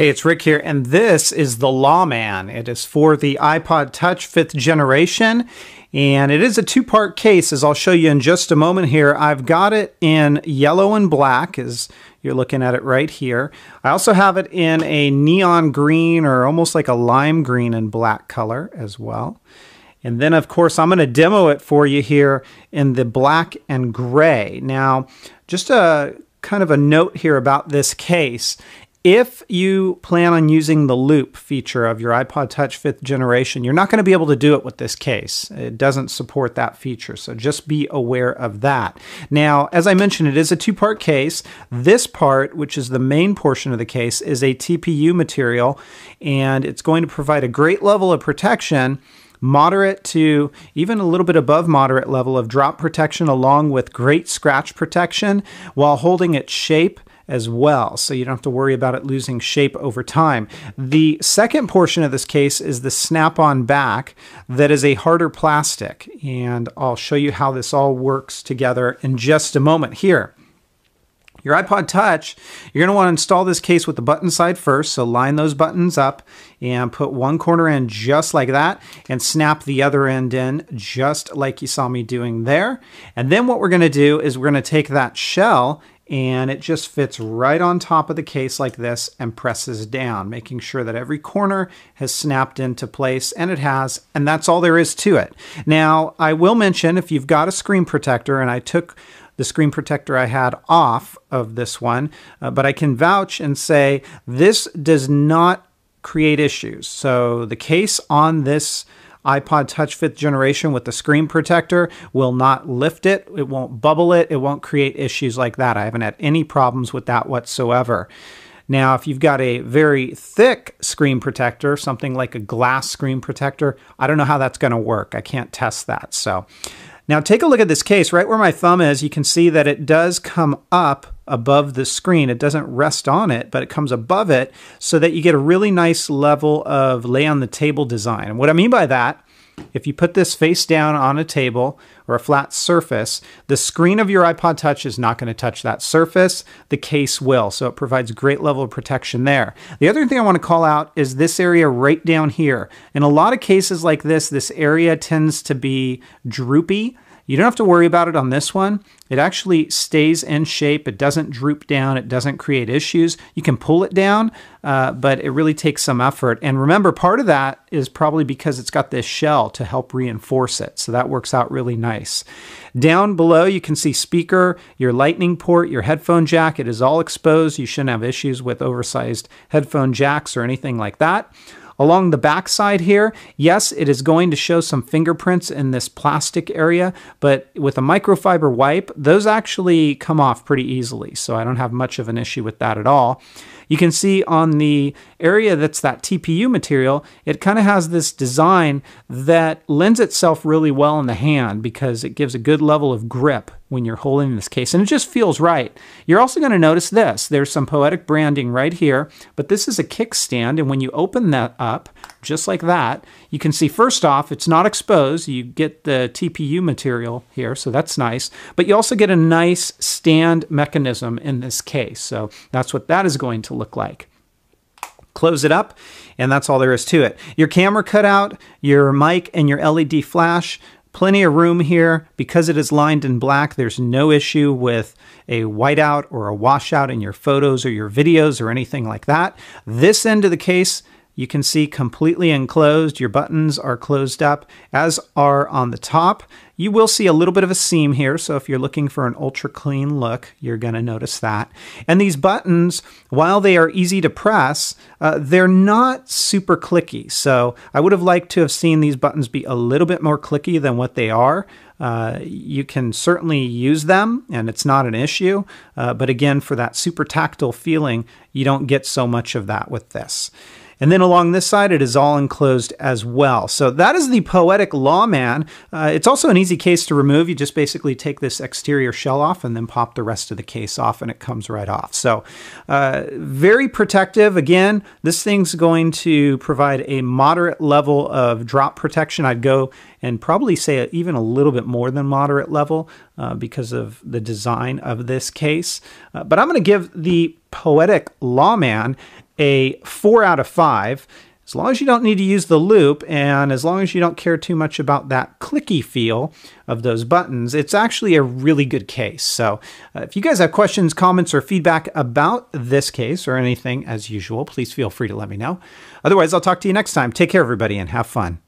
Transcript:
Hey, it's Rick here, and this is the Lawman. It is for the iPod Touch 5th generation, and it is a two-part case, as I'll show you in just a moment here. I've got it in yellow and black, as you're looking at it right here. I also have it in a neon green, or almost like a lime green and black color as well. And then, of course, I'm going to demo it for you here in the black and gray. Now, just a kind of a note here about this case. If you plan on using the loop feature of your iPod Touch 5th generation, you're not going to be able to do it with this case. It doesn't support that feature, so just be aware of that. Now, as I mentioned, it is a two-part case. This part, which is the main portion of the case, is a TPU material, and it's going to provide a great level of protection, moderate to even a little bit above moderate level of drop protection, along with great scratch protection, while holding its shape as well, so you don't have to worry about it losing shape over time. The second portion of this case is the snap-on back that is a harder plastic, and I'll show you how this all works together in just a moment here. Your iPod Touch, you're going to want to install this case with the button side first, so line those buttons up and put one corner in just like that and snap the other end in just like you saw me doing there. And then what we're going to do is we're going to take that shell and it just fits right on top of the case like this and presses down, making sure that every corner has snapped into place, and it has, and that's all there is to it. Now, I will mention, if you've got a screen protector, and I took the screen protector I had off of this one, but I can vouch and say this does not create issues. So the case on this iPod Touch 5th generation with the screen protector will not lift it, it won't bubble it, it won't create issues like that. I haven't had any problems with that whatsoever. Now, if you've got a very thick screen protector, something like a glass screen protector, I don't know how that's going to work. I can't test that. So now take a look at this case. Right where my thumb is, you can see that it does come up above the screen. It doesn't rest on it, but it comes above it so that you get a really nice level of lay on the table design. And what I mean by that, if you put this face down on a table or a flat surface, the screen of your iPod Touch is not going to touch that surface. The case will, so it provides a great level of protection there. The other thing I want to call out is this area right down here. In a lot of cases like this area tends to be droopy. You don't have to worry about it on this one. It actually stays in shape. It doesn't droop down. It doesn't create issues. You can pull it down, but it really takes some effort. And remember, part of that is probably because it's got this shell to help reinforce it. So that works out really nice. Down below, you can see speaker, your lightning port, your headphone jack. It is all exposed. You shouldn't have issues with oversized headphone jacks or anything like that. Along the back side here, yes, it is going to show some fingerprints in this plastic area, but with a microfiber wipe, those actually come off pretty easily, so I don't have much of an issue with that at all. You can see on the area that's that TPU material, it kind of has this design that lends itself really well in the hand because it gives a good level of grip when you're holding this case, and it just feels right. You're also going to notice this. There's some Poetic branding right here, but this is a kickstand, and when you open that up, just like that, you can see first off, it's not exposed. You get the TPU material here, so that's nice, but you also get a nice stand mechanism in this case, so that's what that is going to look like. Close it up, and that's all there is to it. Your camera cutout, your mic, and your LED flash. Plenty of room here. Because it is lined in black, there's no issue with a whiteout or a washout in your photos or your videos or anything like that. This end of the case, you can see completely enclosed. Your buttons are closed up, as are on the top. You will see a little bit of a seam here, so if you're looking for an ultra clean look, you're going to notice that. And these buttons, while they are easy to press, they're not super clicky. So I would have liked to have seen these buttons be a little bit more clicky than what they are. You can certainly use them, and it's not an issue. But again, for that super tactile feeling, you don't get so much of that with this. And then along this side, it is all enclosed as well. So that is the Poetic Lawman. It's also an easy case to remove. You just basically take this exterior shell off and then pop the rest of the case off, and it comes right off. So very protective. Again, this thing's going to provide a moderate level of drop protection. I'd go and probably say even a little bit more than moderate level because of the design of this case. But I'm going to give the Poetic Lawman a 4 out of 5. As long as you don't need to use the loop, and as long as you don't care too much about that clicky feel of those buttons, it's actually a really good case. So if you guys have questions, comments, or feedback about this case or anything, as usual, please feel free to let me know. Otherwise, I'll talk to you next time. Take care, everybody, and have fun.